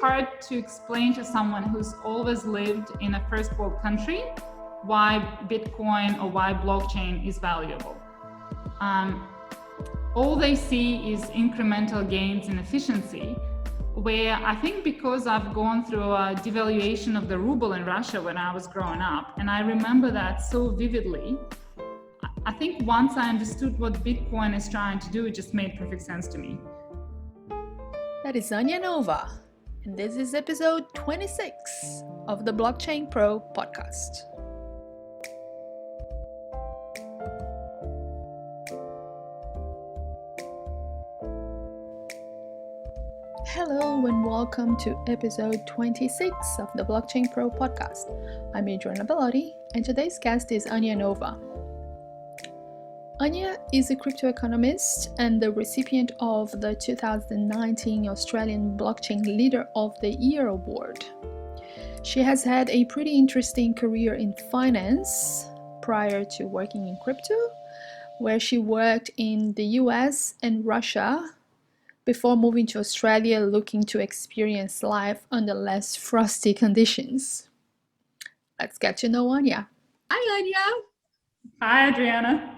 hard to explain to someone who's always lived in a first world country why Bitcoin or why blockchain is valuable. All they see is incremental gains in efficiency, where I think because I've gone through a devaluation of the ruble in Russia when I was growing up, and I remember that so vividly, I think once I understood what Bitcoin is trying to do, it just made perfect sense to me. That is Anya Nova, and this is episode 26 of the Blockchain Pro podcast. Hello and welcome to episode 26 of the Blockchain Pro podcast. I'm Adriana Bellotti, and today's guest is Anya Nova. Anya is a crypto economist and the recipient of the 2019 Australian Blockchain Leader of the Year award. She has had a pretty interesting career in finance prior to working in crypto, where she worked in the US and Russia before moving to Australia, looking to experience life under less frosty conditions. Let's get to know Anya. Hi, Anya. Hi, Adriana.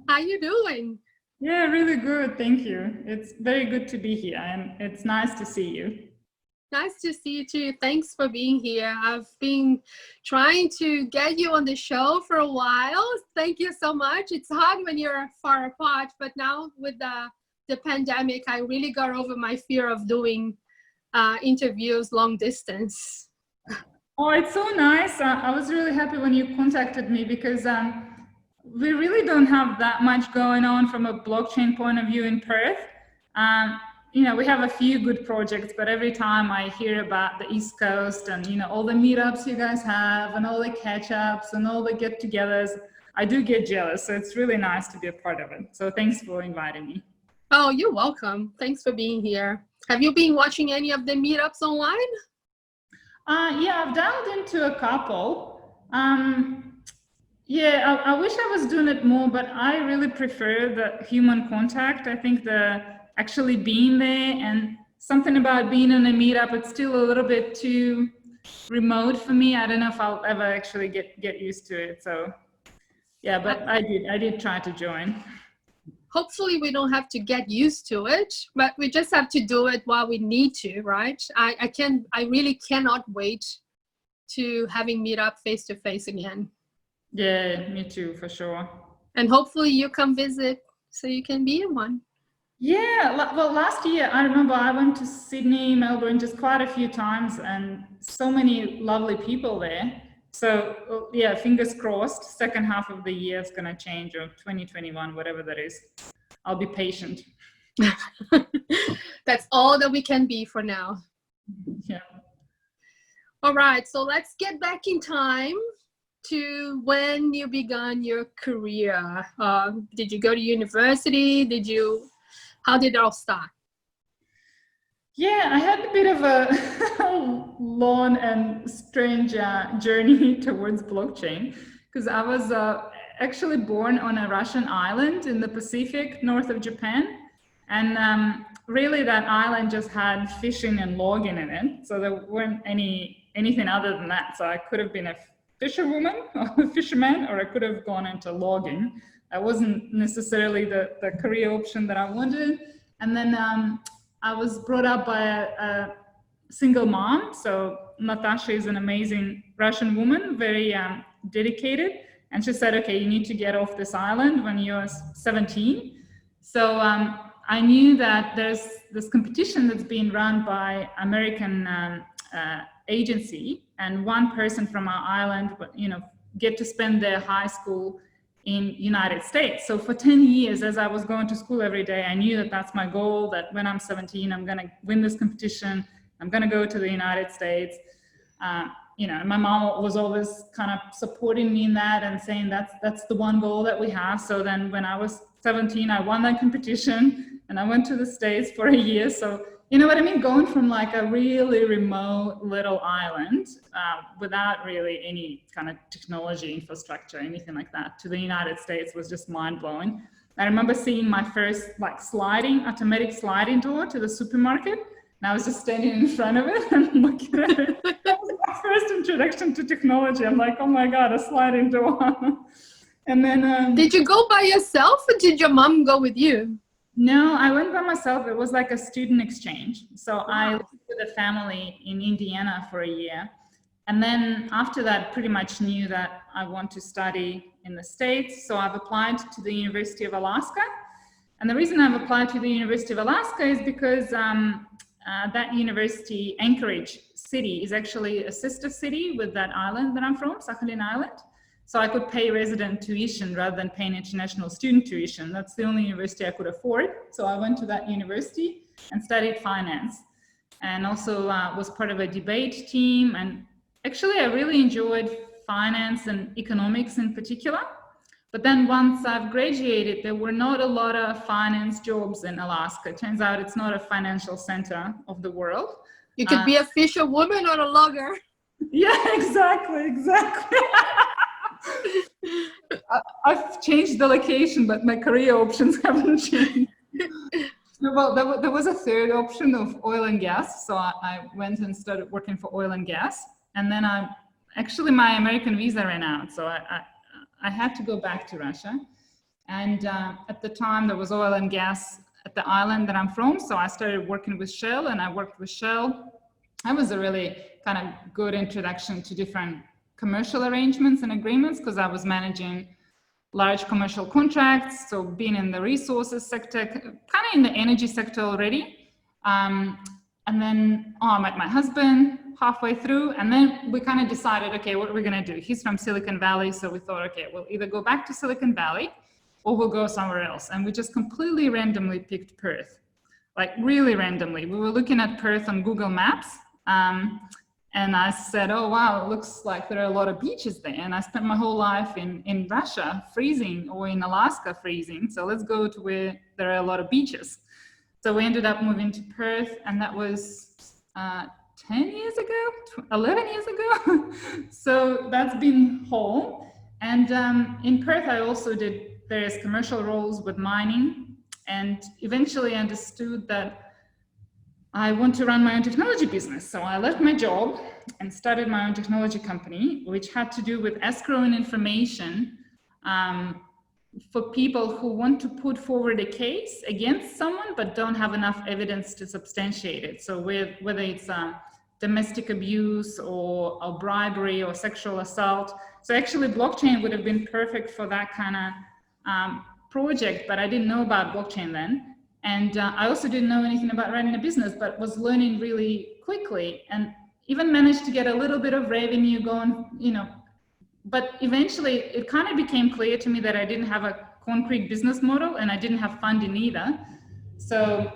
How you doing? Yeah, really good. Thank you. It's very good to be here, and it's nice to see you. Nice to see you too. Thanks for being here. I've been trying to get you on the show for a while. Thank you so much. It's hard when you're far apart, but now with the pandemic, I really got over my fear of doing interviews long distance. Oh, it's so nice. I was really happy when you contacted me because we really don't have that much going on from a blockchain point of view in Perth. We have a few good projects, but every time I hear about the East Coast and, all the meetups you guys have and all the catch-ups and all the get-togethers, I do get jealous. So it's really nice to be a part of it. So thanks for inviting me. Oh, you're welcome. Thanks for being here. Have you been watching any of the meetups online? Yeah, I've dialed into a couple. Yeah, I wish I was doing it more, but I really prefer the human contact. I think the actually being there and something about being in a meetup, it's still a little bit too remote for me. I don't know if I'll ever actually get used to it. So yeah, but I did try to join. Hopefully we don't have to get used to it, but we just have to do it while we need to, right? I really cannot wait to having meetup face to face again. Yeah, me too, for sure. And hopefully you come visit so you can be in one. Yeah, well, last year, I remember I went to Sydney, Melbourne, just quite a few times, and so many lovely people there. So yeah, fingers crossed, second half of the year is going to change, or 2021, whatever that is. I'll be patient. That's all that we can be for now. Yeah. All right, so let's get back in time to when you began your career. Did you go to university? How did it all start? Yeah, I had a bit of a long and strange journey towards blockchain because I was actually born on a Russian island in the Pacific north of Japan. And really that island just had fishing and logging in it. So there weren't anything other than that. So I could have been a fisherwoman or a fisherman, or I could have gone into logging. That wasn't necessarily the career option that I wanted. And then I was brought up by a single mom. So Natasha is an amazing Russian woman, very dedicated. And she said, okay, you need to get off this island when you're 17. So I knew that there's this competition that's being run by American agency, and one person from our island, get to spend their high school in United States. So for 10 years, as I was going to school every day, I knew that that's my goal, that when I'm 17, I'm going to win this competition. I'm going to go to the United States. And my mom was always kind of supporting me in that and saying that's the one goal that we have. So then when I was 17, I won that competition and I went to the States for a year. So you know what I mean? Going from like a really remote little island without really any kind of technology infrastructure, anything like that, to the United States was just mind blowing. I remember seeing my first like automatic sliding door to the supermarket. And I was just standing in front of it and looking at it. That was my first introduction to technology. I'm like, oh my God, a sliding door. And then... did you go by yourself or did your mom go with you? No, I went by myself. It was like a student exchange. So Wow. I lived with a family in Indiana for a year. And then after that, pretty much knew that I want to study in the States. So I've applied to the University of Alaska. And the reason I've applied to the University of Alaska is because that university, Anchorage City, is actually a sister city with that island that I'm from, Sakhalin Island. So I could pay resident tuition rather than paying international student tuition. That's the only university I could afford. So I went to that university and studied finance, and also was part of a debate team. And actually, I really enjoyed finance and economics in particular. But then once I've graduated, there were not a lot of finance jobs in Alaska. It turns out it's not a financial center of the world. You could be a fisherwoman or a logger. Yeah, exactly. I've changed the location, but my career options haven't changed. Well, there was a third option of oil and gas. So I went and started working for oil and gas. And then actually my American visa ran out. So I had to go back to Russia. And at the time there was oil and gas at the island that I'm from. So I started working with Shell, and I worked with Shell. That was a really kind of good introduction to different commercial arrangements and agreements, because I was managing large commercial contracts. So being in the resources sector, kind of in the energy sector already. And then I met my husband halfway through, and then we kind of decided, okay, what are we going to do? He's from Silicon Valley. So we thought, okay, we'll either go back to Silicon Valley or we'll go somewhere else. And we just completely randomly picked Perth, like really randomly. We were looking at Perth on Google Maps. And I said, oh, wow, it looks like there are a lot of beaches there. And I spent my whole life in Russia freezing, or in Alaska freezing. So let's go to where there are a lot of beaches. So we ended up moving to Perth, and that was 10 years ago, 11 years ago. So that's been home. And in Perth, I also did various commercial roles with mining, and eventually understood that I want to run my own technology business. So I left my job and started my own technology company, which had to do with escrowing information for people who want to put forward a case against someone but don't have enough evidence to substantiate it. So whether it's domestic abuse or bribery or sexual assault. So actually blockchain would have been perfect for that kind of project, but I didn't know about blockchain then. And I also didn't know anything about running a business, but was learning really quickly, and even managed to get a little bit of revenue going, but eventually it kind of became clear to me that I didn't have a concrete business model, and I didn't have funding either. So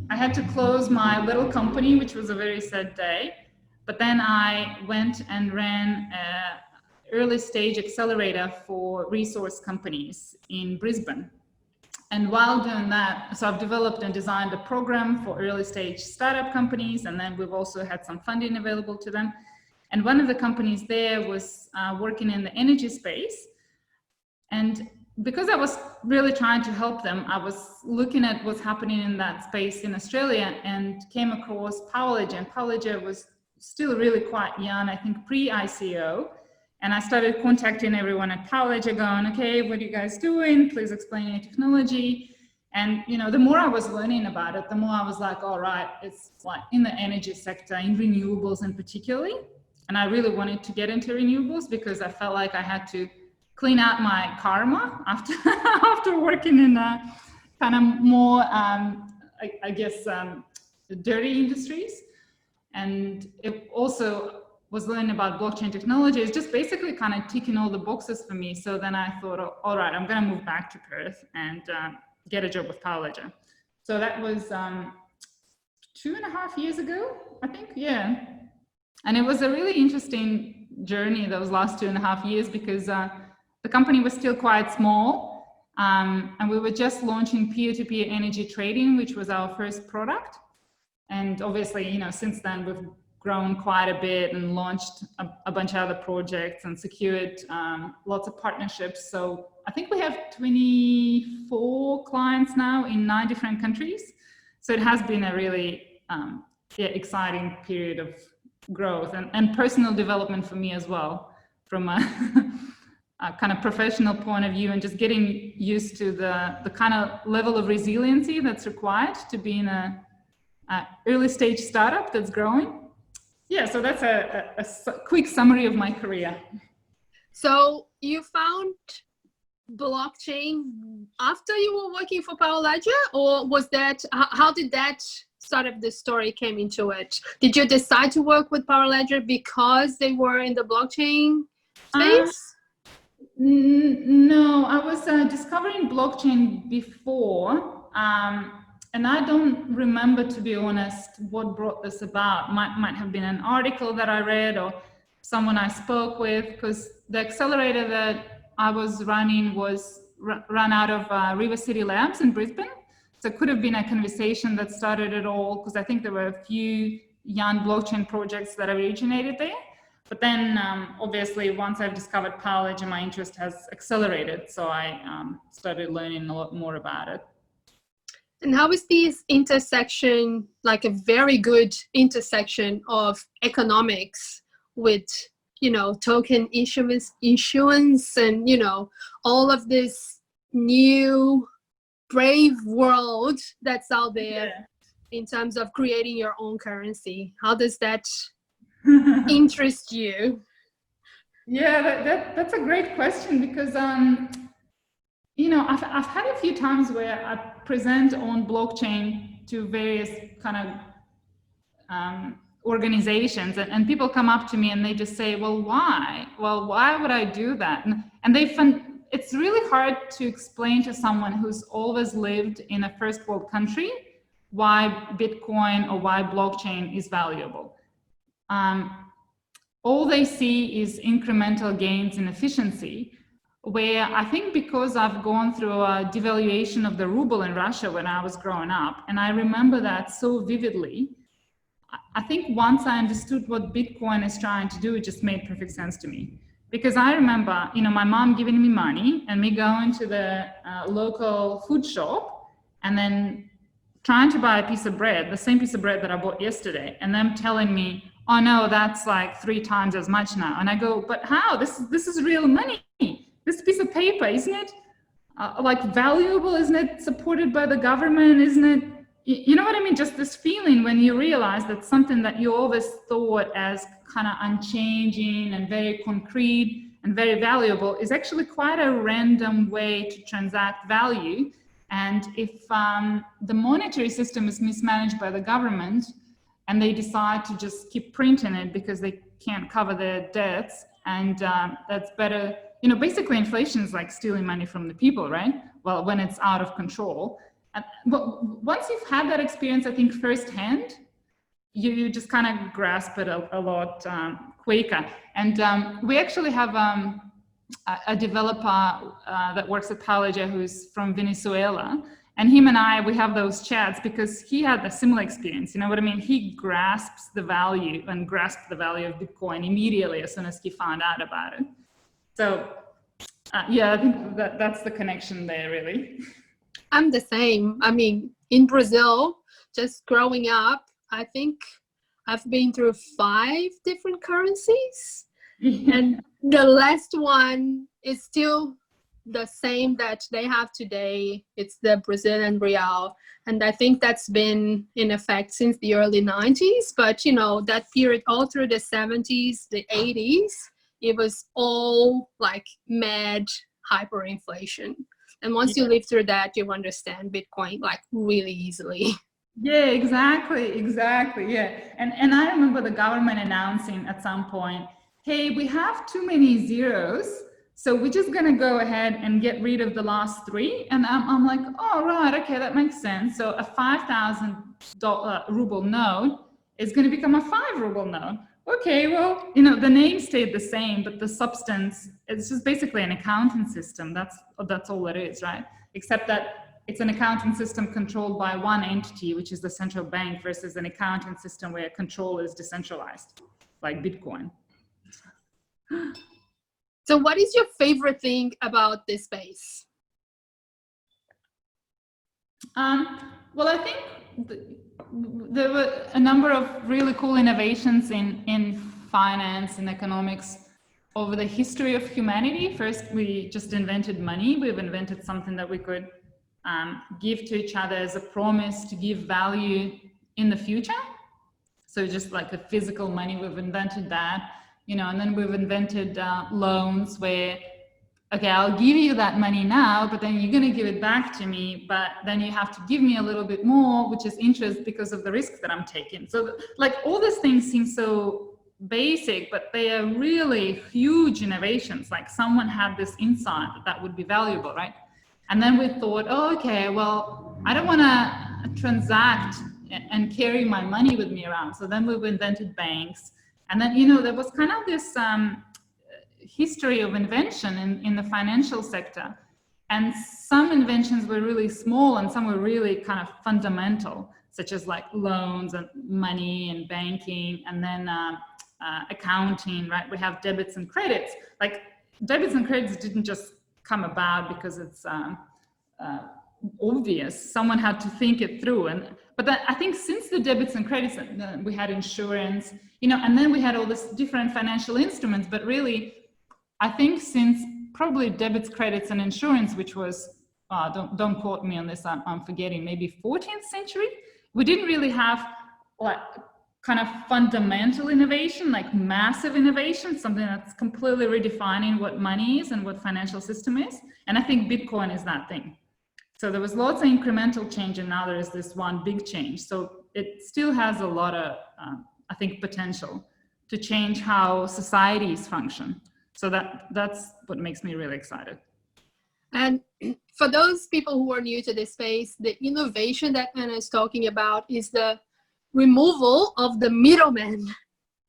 I had to close my little company, which was a very sad day. But then I went and ran an early stage accelerator for resource companies in Brisbane. And while doing that, so I've developed and designed a program for early stage startup companies, and then we've also had some funding available to them. And one of the companies there was working in the energy space. And because I was really trying to help them, I was looking at what's happening in that space in Australia, and came across Powerledger. And Powerledger was still really quite young, I think pre-ICO. And I started contacting everyone at Powerledger, going, okay, what are you guys doing? Please explain your technology. And the more I was learning about it, the more I was like, all right, it's like in the energy sector, in renewables in particularly. And I really wanted to get into renewables because I felt like I had to clean out my karma after working in a kind of more, dirty industries. And it also was learning about blockchain technology. It's just basically kind of ticking all the boxes for me. So then I thought, oh, all right, I'm going to move back to Perth and get a job with Powerledger. So that was 2.5 years ago, I think, yeah. And it was a really interesting journey those last 2.5 years, because the company was still quite small, and we were just launching peer-to-peer energy trading, which was our first product. And obviously, since then we've grown quite a bit and launched a bunch of other projects and secured lots of partnerships. So I think we have 24 clients now in 9 different countries. So it has been a really exciting period of growth and personal development for me as well, from a, a kind of professional point of view, and just getting used to the kind of level of resiliency that's required to be in a early stage startup that's growing. Yeah, so that's a quick summary of my career. So you found blockchain after you were working for Powerledger, or was that, how did that sort of the story came into it? Did you decide to work with Powerledger because they were in the blockchain space? No, I was discovering blockchain before, and I don't remember, to be honest, what brought this about. Might have been an article that I read or someone I spoke with, because the accelerator that I was running was run out of River City Labs in Brisbane. So it could have been a conversation that started it all, because I think there were a few young blockchain projects that originated there. But then, obviously, once I've discovered Powerledger, my interest has accelerated. So I started learning a lot more about it. And how is this intersection, like a very good intersection of economics with, you know, token issuance and, you know, all of this new brave world that's out there in terms of creating your own currency? How does that interest you? Yeah, that's a great question, because you know, I've had a few times where I present on blockchain to various kind of organizations, and people come up to me and they just say, well, why? Well, why would I do that? And they find it's really hard to explain to someone who's always lived in a first world country why Bitcoin or why blockchain is valuable. All they see is incremental gains in efficiency, where I think because I've gone through a devaluation of the ruble in Russia when I was growing up, and I remember that so vividly, I think once I understood what Bitcoin is trying to do, it just made perfect sense to me. Because I remember, you know, my mom giving me money and me going to the local food shop and then trying to buy a piece of bread, the same piece of bread that I bought yesterday, and them telling me, oh no, that's like 3 times as much now. And I go, but how? This is real money. This piece of paper, isn't it like valuable? Isn't it supported by the government? Isn't it, you know what I mean? Just this feeling when you realize that something that you always thought as kind of unchanging and very concrete and very valuable is actually quite a random way to transact value. And if the monetary system is mismanaged by the government and they decide to just keep printing it because they can't cover their debts, and that's better, you know, basically inflation is like stealing money from the people, right? Well, when it's out of control. But once you've had that experience, I think firsthand, you just kind of grasp it a lot quicker. And we actually have a developer that works at Powerledger who's from Venezuela. And him and we have those chats because he had a similar experience. You know what I mean? He grasps the value and grasped the value of Bitcoin immediately as soon as he found out about it. So yeah, I think that's the connection there, really. I'm the same. I mean, in Brazil, just growing up, I think I've been through 5 different currencies. Yeah. And the last one is still the same that they have today. It's the Brazilian real. And I think that's been in effect since the early 90s. But, you know, that period all through the 70s, the 80s, it was all like mad hyperinflation. And once you live through that, you understand Bitcoin like really easily. Yeah, exactly. Yeah. And I remember the government announcing at some point, hey, we have too many zeros, so we're just going to go ahead and get rid of the last 3. And I'm like, oh, right, okay, that makes sense. So a 5,000 ruble note is going to become a 5 ruble note. Okay, well, you know, the name stayed the same, but the substance, it's just basically an accounting system. That's all it is, right? Except that it's an accounting system controlled by one entity, which is the central bank, versus an accounting system where control is decentralized, like Bitcoin. So what is your favorite thing about this space? Well, I think there were a number of really cool innovations in finance and economics over the history of humanity. First, we just invented money. We've invented something that we could give to each other as a promise to give value in the future. So just like the physical money, we've invented that, you know, and then we've invented loans where, okay, I'll give you that money now, but then you're going to give it back to me, but then you have to give me a little bit more, which is interest because of the risk that I'm taking. So like all these things seem so basic, but they are really huge innovations. Like someone had this insight that that would be valuable, right? And then we thought, oh, okay, well, I don't want to transact and carry my money with me around. So then we've invented banks. And then, you know, there was kind of this history of invention in the financial sector. And some inventions were really small and some were really kind of fundamental, such as like loans and money and banking, and then accounting, right? We have debits and credits. Like debits and credits didn't just come about because it's obvious. Someone had to think it through. But I think since the debits and credits, we had insurance, you know, and then we had all these different financial instruments. But really, I think since probably debits, credits, and insurance, which was, don't quote me on this, I'm forgetting, maybe 14th century, we didn't really have like kind of fundamental innovation, like massive innovation, something that's completely redefining what money is and what financial system is. And I think Bitcoin is that thing. So there was lots of incremental change, and now there is this one big change. So it still has a lot of, I think, potential to change how societies function. So that's what makes me really excited. And for those people who are new to this space, the innovation that Anna is talking about is the removal of the middleman.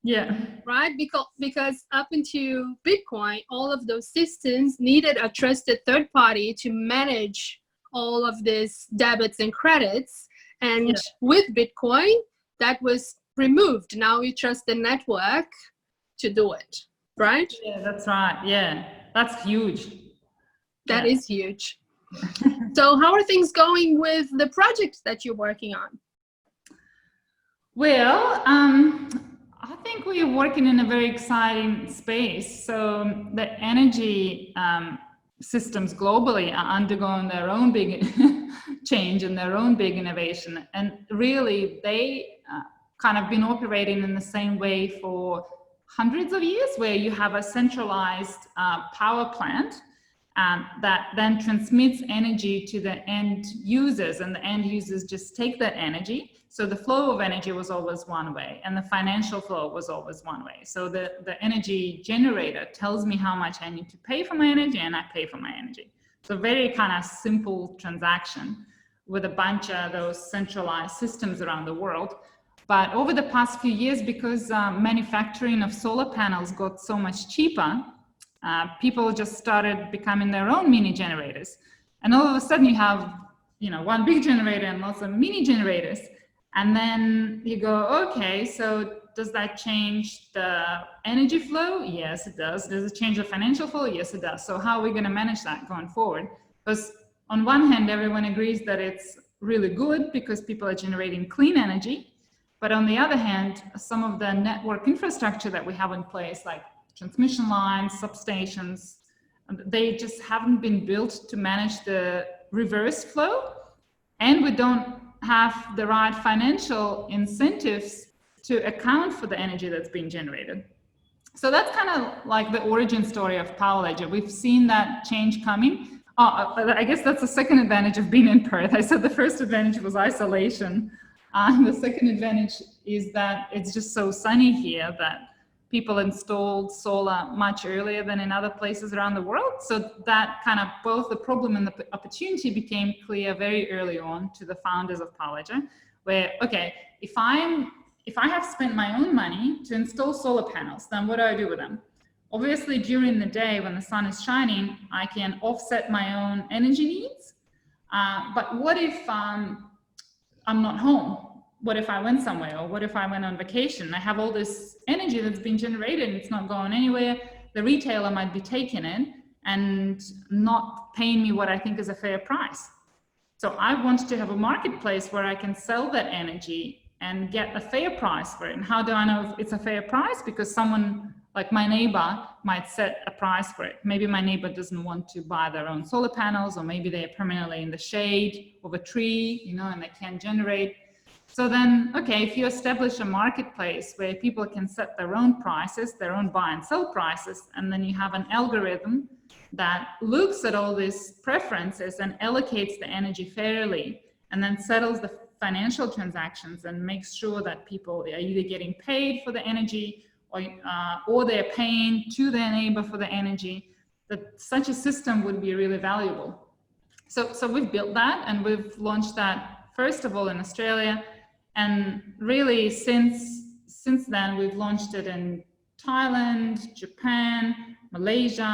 Yeah. Right? Because up into Bitcoin, all of those systems needed a trusted third party to manage all of these debits and credits. And with Bitcoin, that was removed. Now you trust the network to do it, right? Yeah, that's right. Yeah, that's huge. That is huge. So how are things going with the projects that you're working on? Well, I think we are working in a very exciting space. So the energy systems globally are undergoing their own big change and their own big innovation. And really, they kind of been operating in the same way for hundreds of years, where you have a centralized power plant that then transmits energy to the end users, and the end users just take that energy. So the flow of energy was always one way, and the financial flow was always one way. So the energy generator tells me how much I need to pay for my energy, and I pay for my energy. So very kind of simple transaction with a bunch of those centralized systems around the world. But over the past few years, because manufacturing of solar panels got so much cheaper, people just started becoming their own mini generators. And all of a sudden you have, you know, one big generator and lots of mini generators. And then you go, okay, so does that change the energy flow? Yes, it does. Does it change the financial flow? Yes, it does. So how are we going to manage that going forward? Because on one hand, everyone agrees that it's really good because people are generating clean energy. But on the other hand, some of the network infrastructure that we have in place, like transmission lines, substations, they just haven't been built to manage the reverse flow. And we don't have the right financial incentives to account for the energy that's being generated. So that's kind of like the origin story of Powerledger. We've seen that change coming. I guess that's the second advantage of being in Perth. I said the first advantage was isolation. The second advantage is that it's just so sunny here that people installed solar much earlier than in other places around the world. So that kind of both the problem and the opportunity became clear very early on to the founders of Powerledger, where, okay, if I have spent my own money to install solar panels, then what do I do with them? Obviously, during the day when the sun is shining, I can offset my own energy needs. But what if I'm not home? What if I went somewhere, or what if I went on vacation? I have all this energy that's been generated and it's not going anywhere. The retailer might be taking it and not paying me what I think is a fair price. So I want to have a marketplace where I can sell that energy and get a fair price for it. And how do I know if it's a fair price? Because someone like my neighbor might set a price for it. Maybe my neighbor doesn't want to buy their own solar panels, or maybe they're permanently in the shade of a tree, you know, and they can't generate. So then, okay, if you establish a marketplace where people can set their own prices, their own buy and sell prices, and then you have an algorithm that looks at all these preferences and allocates the energy fairly, and then settles the financial transactions and makes sure that people are either getting paid for the energy or they're paying to their neighbor for the energy, that such a system would be really valuable. So we've built that, and we've launched that first of all in Australia, and really since then we've launched it in Thailand, Japan, Malaysia,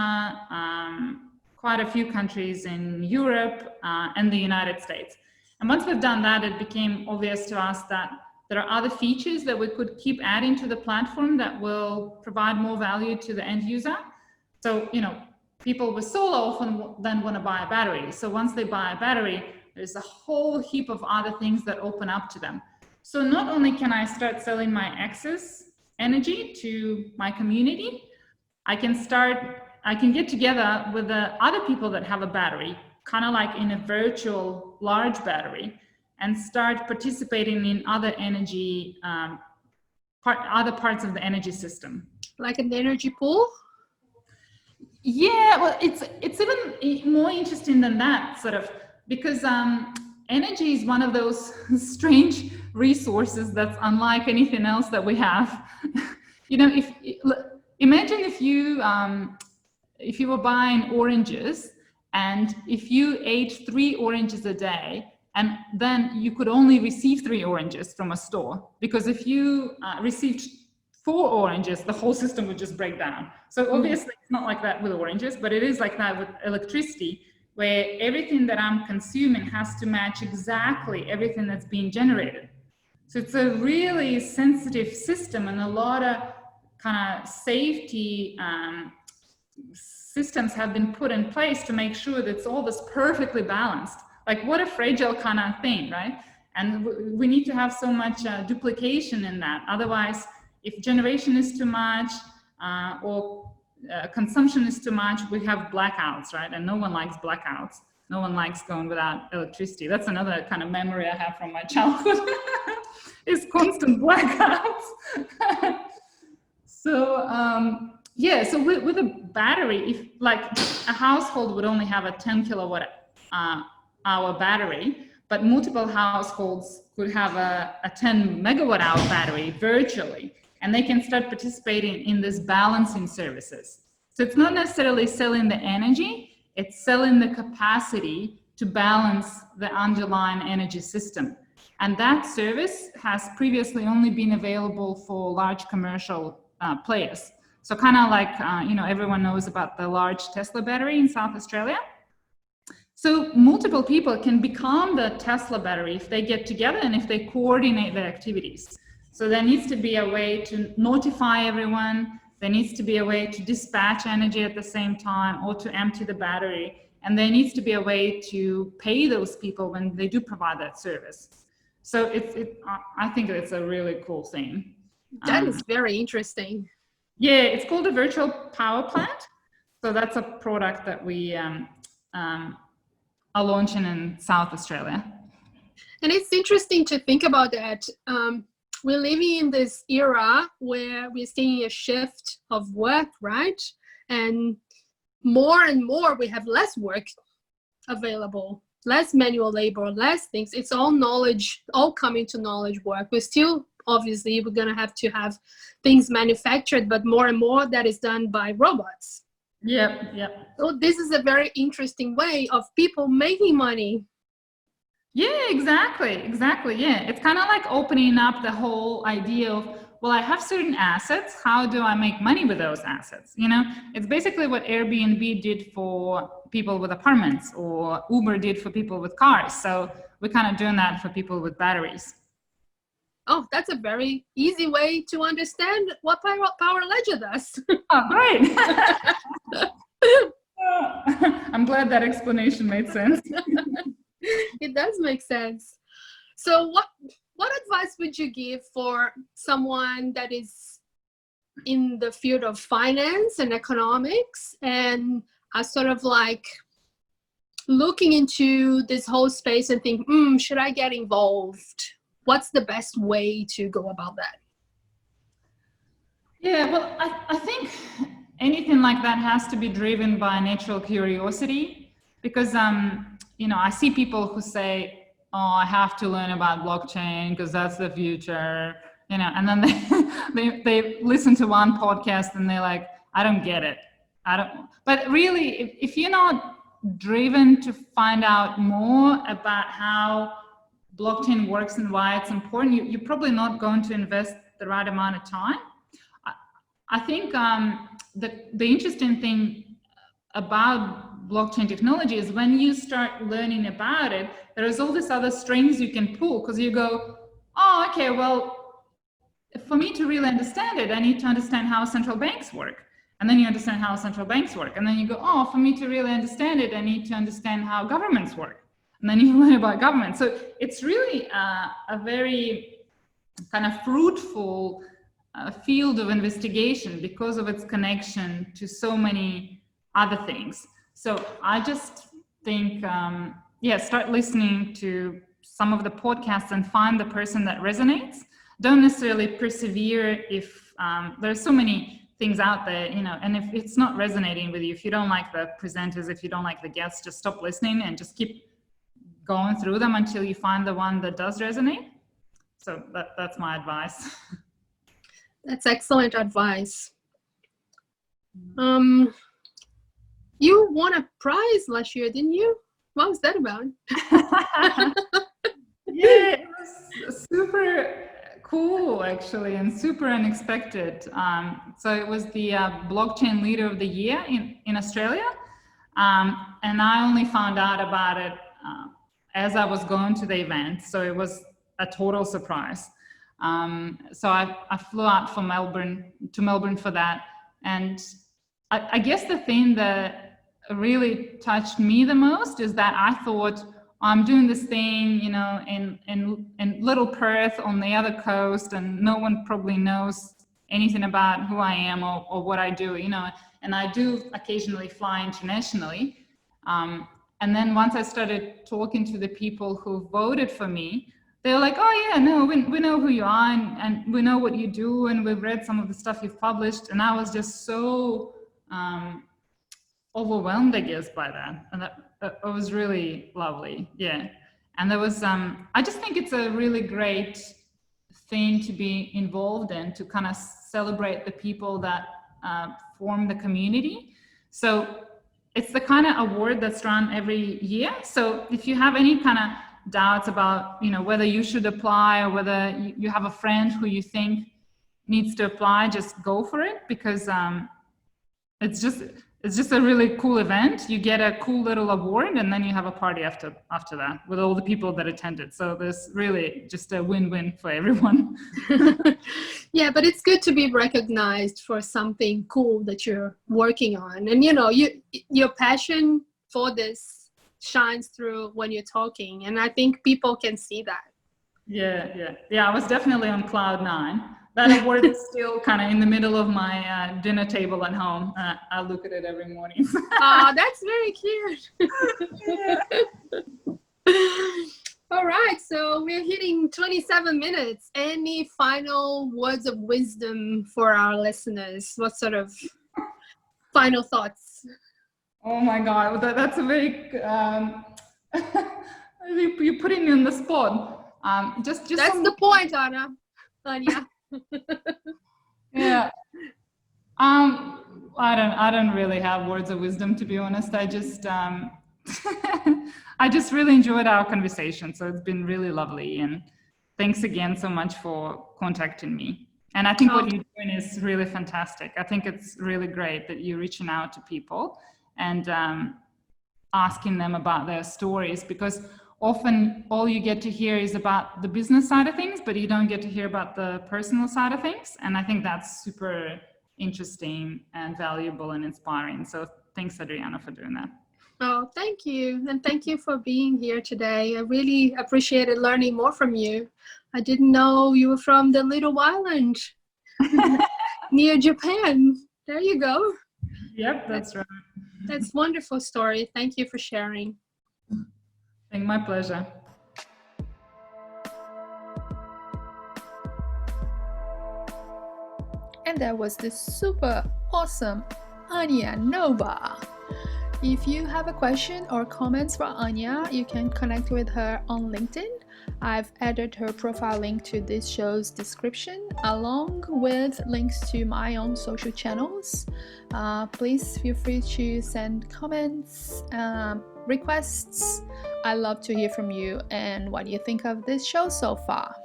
quite a few countries in Europe, and the United States. And once we've done that, it became obvious to us that there are other features that we could keep adding to the platform that will provide more value to the end user. So, you know, people with solar often then want to buy a battery. So once they buy a battery, there's a whole heap of other things that open up to them. So not only can I start selling my excess energy to my community, I can get together with the other people that have a battery, kind of like in a virtual large battery, and start participating in other energy, other parts of the energy system. Like an energy pool? Yeah, well, it's even more interesting than that, sort of, because energy is one of those strange resources that's unlike anything else that we have. You know, imagine if you were buying oranges, and if you ate 3 oranges a day, and then you could only receive 3 oranges from a store, because if you received 4 oranges, the whole system would just break down. So obviously it's not like that with oranges, but it is like that with electricity, where everything that I'm consuming has to match exactly everything that's being generated. So it's a really sensitive system, and a lot of kind of safety systems have been put in place to make sure that it's all this perfectly balanced. Like, what a fragile kind of thing, right? And we need to have so much duplication in that. Otherwise, if generation is too much or consumption is too much, we have blackouts, right? And no one likes blackouts. No one likes going without electricity. That's another kind of memory I have from my childhood, is constant blackouts. So, yeah, so with a battery, if like a household would only have a 10 kilowatt hour battery, but multiple households could have a 10 megawatt hour battery virtually, and they can start participating in this balancing services. So it's not necessarily selling the energy, it's selling the capacity to balance the underlying energy system. And that service has previously only been available for large commercial players. So kind of like, you know, everyone knows about the large Tesla battery in South Australia. So multiple people can become the Tesla battery if they get together and if they coordinate their activities. So there needs to be a way to notify everyone. There needs to be a way to dispatch energy at the same time, or to empty the battery. And there needs to be a way to pay those people when they do provide that service. So I think it's a really cool thing. That is very interesting. Yeah, it's called a virtual power plant. So that's a product that we are launching in South Australia. And it's interesting to think about that. We're living in this era where we're seeing a shift of work, right? And more we have less work available, less manual labor, less things. It's all knowledge, all coming to knowledge work. We're still, obviously, we're going to have things manufactured, but more and more that is done by robots. Yeah. So this is a very interesting way of people making money. Yeah, exactly. Yeah, it's kind of like opening up the whole idea of, well, I have certain assets. How do I make money with those assets? You know, it's basically what Airbnb did for people with apartments, or Uber did for people with cars. So we're kind of doing that for people with batteries. Oh, that's a very easy way to understand what Powerledger does. Oh, great. I'm glad that explanation made sense. It does make sense. So what advice would you give for someone that is in the field of finance and economics and are sort of like looking into this whole space and think, should I get involved? What's the best way to go about that? Yeah, well, I think anything like that has to be driven by natural curiosity, because I see people who say, oh, I have to learn about blockchain because that's the future, and then they listen to one podcast and they're like, I don't get it. But really, if you're not driven to find out more about how blockchain works and why it's important, you're probably not going to invest the right amount of time. I think the interesting thing about blockchain technology is when you start learning about it, there's all these other strings you can pull, because you go, oh, okay, well, for me to really understand it, I need to understand how central banks work. And then you understand how central banks work. And then you go, oh, for me to really understand it, I need to understand how governments work. And then you learn about government. So it's really a very kind of fruitful field of investigation because of its connection to so many other things. So I just think, start listening to some of the podcasts and find the person that resonates. Don't necessarily persevere if there's so many things out there, and if it's not resonating with you, if you don't like the presenters, if you don't like the guests, just stop listening and just keep going through them until you find the one that does resonate. So that's my advice. That's excellent advice. You won a prize last year, didn't you? What was that about? Yeah, it was super cool, actually, and super unexpected. So it was the Blockchain Leader of the Year in Australia. And I only found out about it as I was going to the event. So it was a total surprise. So I flew out from Melbourne for that. And I guess the thing that really touched me the most is that I thought, I'm doing this thing, in little Perth on the other coast, and no one probably knows anything about who I am or what I do, and I do occasionally fly internationally. And then once I started talking to the people who voted for me, they were like, oh yeah, no, we know who you are, and we know what you do, and we've read some of the stuff you've published. And I was just so overwhelmed, I guess, by that. And that was really lovely. Yeah. And there was, I just think it's a really great thing to be involved in, to kind of celebrate the people that form the community. So it's the kind of award that's run every year. So if you have any kind of doubts about, whether you should apply or whether you have a friend who you think needs to apply, just go for it, because it's just a really cool event. You get a cool little award, and then you have a party after that with all the people that attended. So there's really just a win-win for everyone. Yeah, but it's good to be recognized for something cool that you're working on. And your passion for this shines through when you're talking, and I think people can see that. Yeah, I was definitely on cloud 9. That award is still kind of in the middle of my dinner table at home. I look at it every morning. Oh, that's very cute. All right, so we're hitting 27 minutes. Any final words of wisdom for our listeners? What sort of final thoughts? Oh my God, that's a very, you're putting me on the spot. Just that's the point, Anya. Yeah. I don't really have words of wisdom, to be honest. I just I just really enjoyed our conversation. So it's been really lovely, and thanks again so much for contacting me. And I think what you're doing is really fantastic. I think it's really great that you're reaching out to people and asking them about their stories, because often all you get to hear is about the business side of things, but you don't get to hear about the personal side of things. And I think that's super interesting and valuable and inspiring. So thanks, Adriana, for doing that. Oh, thank you. And thank you for being here today. I really appreciated learning more from you. I didn't know you were from the little island near Japan. There you go. Yep, that's right. That's a wonderful story. Thank you for sharing. My pleasure. And that was the super awesome Anya Nova. If you have a question or comments for Anya, you can connect with her on LinkedIn. I've added her profile link to this show's description, along with links to my own social channels. Please feel free to send comments, requests. I love to hear from you and what you think of this show so far.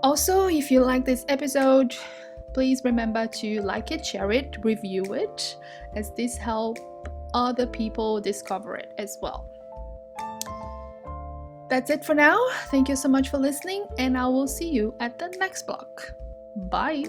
Also, if you like this episode, please remember to like it, share it, review it, as this helps other people discover it as well. That's it for now. Thank you so much for listening, and I will see you at the next block. Bye.